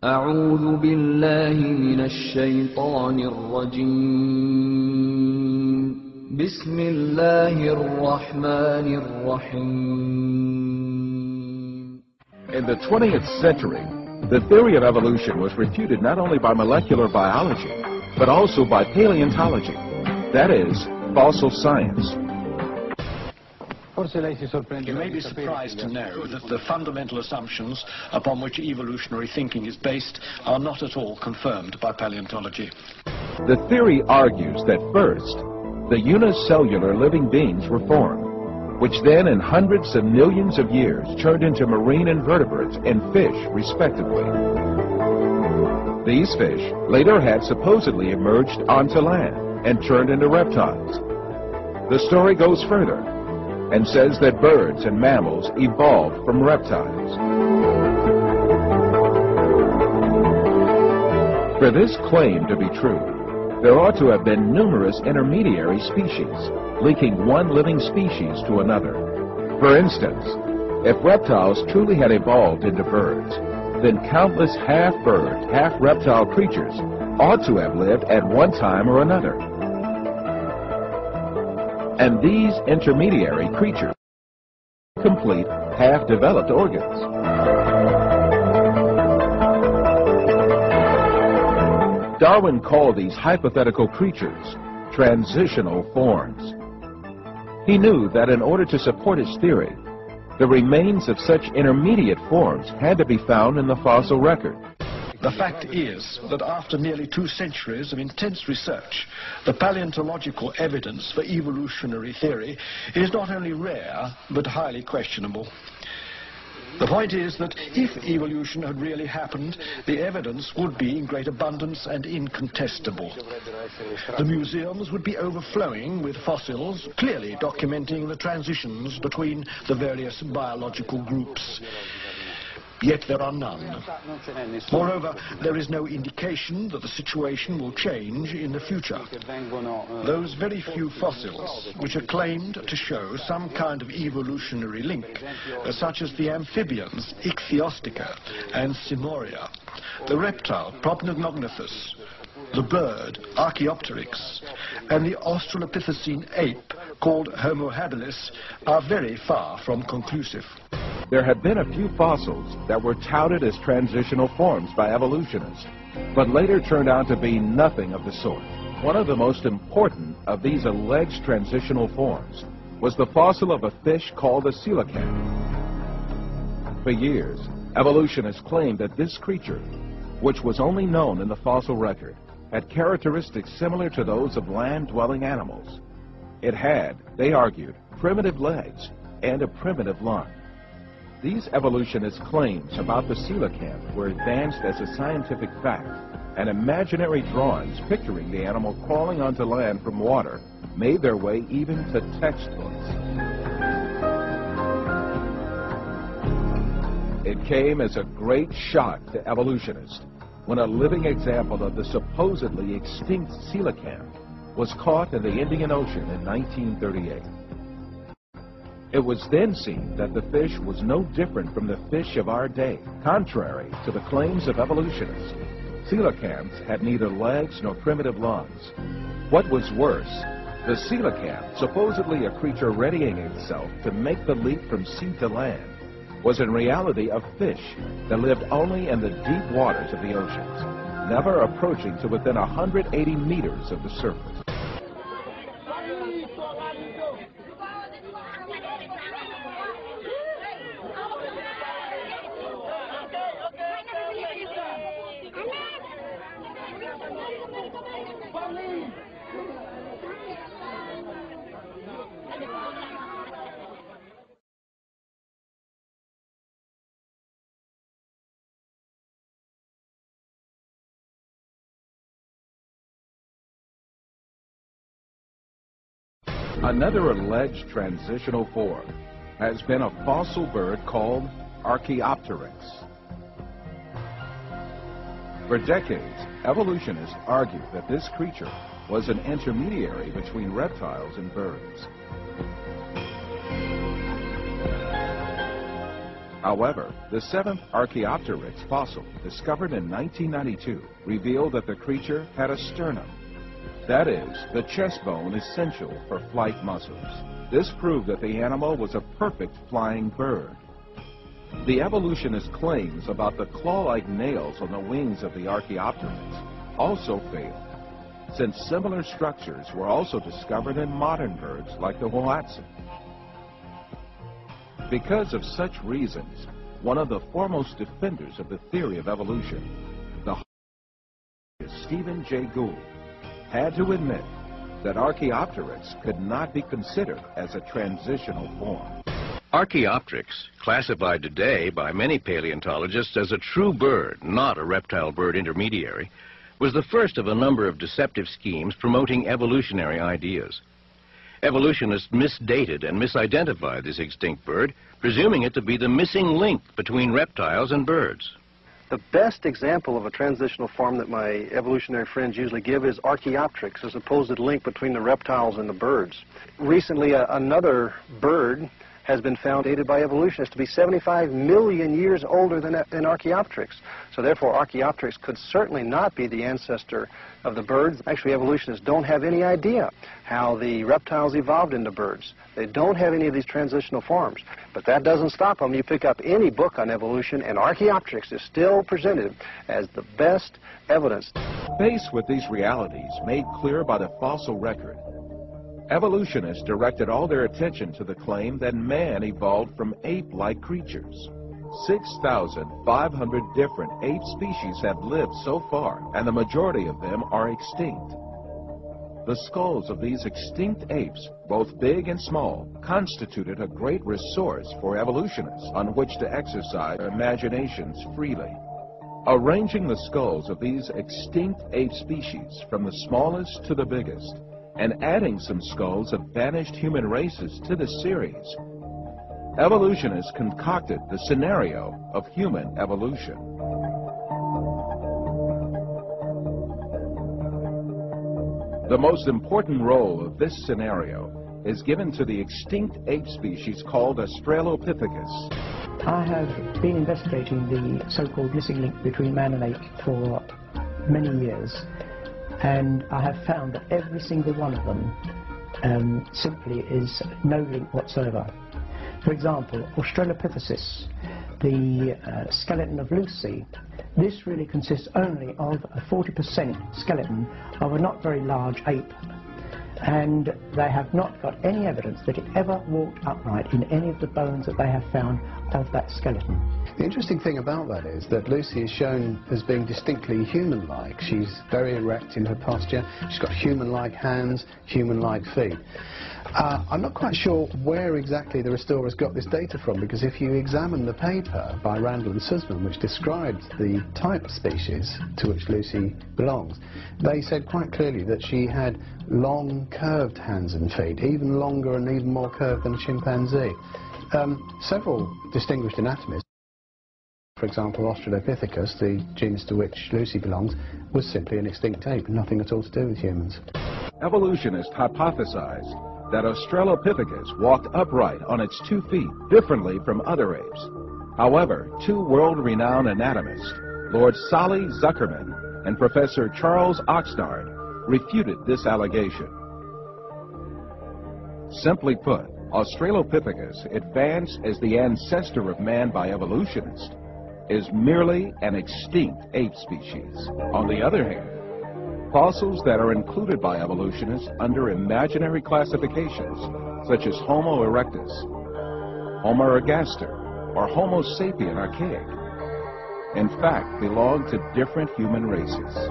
أعوذ بالله من الشيطان الرجيم بسم الله الرحمن الرحيم. In the 20th century, the theory of evolution was refuted not only by molecular biology, but also by paleontology, that is, fossil science. You may be surprised to know that the fundamental assumptions upon which evolutionary thinking is based are not at all confirmed by paleontology. The theory argues that first, the unicellular living beings were formed, which then in hundreds of millions of years turned into marine invertebrates and fish, respectively. These fish later had supposedly emerged onto land and turned into reptiles. The story goes further and says that birds and mammals evolved from reptiles. For this claim to be true, there ought to have been numerous intermediary species, linking one living species to another. For instance, if reptiles truly had evolved into birds, then countless half-bird, half-reptile creatures ought to have lived at one time or another. And these intermediary creatures complete half-developed organs. Darwin called these hypothetical creatures transitional forms. He knew that in order to support his theory, the remains of such intermediate forms had to be found in the fossil record. The fact is that after nearly 2 centuries of intense research, the paleontological evidence for evolutionary theory is not only rare, but highly questionable. The point is that if evolution had really happened, the evidence would be in great abundance and incontestable. The museums would be overflowing with fossils, clearly documenting the transitions between the various biological groups. Yet there are none. Moreover, there is no indication that the situation will change in the future. Those very few fossils which are claimed to show some kind of evolutionary link, such as the amphibians Ichthyostica and Simoria, the reptile Propenognathus, the bird Archaeopteryx, and the Australopithecine ape called Homo habilis, are very far from conclusive. There have been a few fossils that were touted as transitional forms by evolutionists, but later turned out to be nothing of the sort. One of the most important of these alleged transitional forms was the fossil of a fish called a coelacanth. For years, evolutionists claimed that this creature, which was only known in the fossil record, had characteristics similar to those of land-dwelling animals. It had, they argued, primitive legs and a primitive lung. These evolutionists' claims about the coelacanth were advanced as a scientific fact, and imaginary drawings picturing the animal crawling onto land from water made their way even to textbooks. It came as a great shock to evolutionists when a living example of the supposedly extinct coelacanth was caught in the Indian Ocean in 1938. It was then seen that the fish was no different from the fish of our day. Contrary to the claims of evolutionists, coelacanths had neither legs nor primitive lungs. What was worse, the coelacanth, supposedly a creature readying itself to make the leap from sea to land, was in reality a fish that lived only in the deep waters of the oceans, never approaching to within 180 meters of the surface. Another alleged transitional form has been a fossil bird called Archaeopteryx. For decades, evolutionists argued that this creature was an intermediary between reptiles and birds. However, the seventh Archaeopteryx fossil, discovered in 1992, revealed that the creature had a sternum. That is, the chest bone essential for flight muscles. This proved that the animal was a perfect flying bird. The evolutionist claims about the claw-like nails on the wings of the Archaeopteryx also failed, since similar structures were also discovered in modern birds like the hoatzin. Because of such reasons, one of the foremost defenders of the theory of evolution, the Stephen Jay Gould, had to admit that Archaeopteryx could not be considered as a transitional form. Archaeopteryx, classified today by many paleontologists as a true bird, not a reptile bird intermediary, was the first of a number of deceptive schemes promoting evolutionary ideas. Evolutionists misdated and misidentified this extinct bird, presuming it to be the missing link between reptiles and birds. The best example of a transitional form that my evolutionary friends usually give is Archaeopteryx, a supposed link between the reptiles and the birds. Recently, another bird has been found, dated by evolutionists, to be 75 million years older than Archaeopteryx. So therefore, Archaeopteryx could certainly not be the ancestor of the birds. Actually, evolutionists don't have any idea how the reptiles evolved into birds. They don't have any of these transitional forms. But that doesn't stop them. You pick up any book on evolution, and Archaeopteryx is still presented as the best evidence. Faced with these realities made clear by the fossil record, evolutionists directed all their attention to the claim that man evolved from ape-like creatures. 6,500 different ape species have lived so far, and the majority of them are extinct. The skulls of these extinct apes, both big and small, constituted a great resource for evolutionists on which to exercise their imaginations freely. Arranging the skulls of these extinct ape species from the smallest to the biggest, and adding some skulls of vanished human races to the series, evolutionists concocted the scenario of human evolution. The most important role of this scenario is given to the extinct ape species called Australopithecus. I have been investigating the so-called missing link between man and ape for many years, and I have found that every single one of them simply is no link whatsoever. For example, Australopithecus, the skeleton of Lucy, this really consists only of a 40% skeleton of a not very large ape, and they have not got any evidence that it ever walked upright in any of the bones that they have found of that skeleton. The interesting thing about that is that Lucy is shown as being distinctly human-like. She's very erect in her posture, she's got human-like hands, human-like feet. I'm not quite sure where exactly the restorers got this data from, because if you examine the paper by Randall and Sussman, which described the type of species to which Lucy belongs, they said quite clearly that she had long, curved hands and feet, even longer and even more curved than a chimpanzee. Several distinguished anatomists, for example, Australopithecus, the genus to which Lucy belongs, was simply an extinct ape, nothing at all to do with humans. Evolutionists hypothesized that Australopithecus walked upright on its 2 feet, differently from other apes. However, 2 world-renowned anatomists, Lord Solly Zuckerman and Professor Charles Oxnard, refuted this allegation. Simply put, Australopithecus, advanced as the ancestor of man by evolutionists, is merely an extinct ape species. On the other hand, fossils that are included by evolutionists under imaginary classifications, such as Homo erectus, Homo ergaster, or Homo sapien archaic, in fact belong to different human races.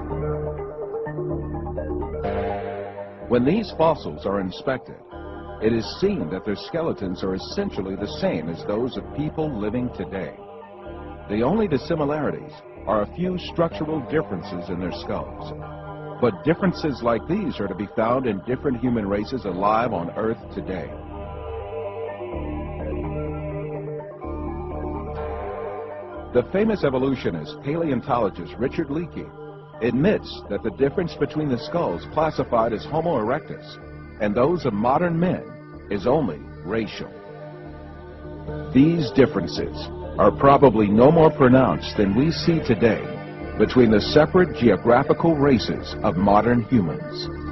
When these fossils are inspected, it is seen that their skeletons are essentially the same as those of people living today. The only dissimilarities are a few structural differences in their skulls. But differences like these are to be found in different human races alive on Earth today. The famous evolutionist paleontologist Richard Leakey admits that the difference between the skulls classified as Homo erectus and those of modern men is only racial. These differences are probably no more pronounced than we see today between the separate geographical races of modern humans.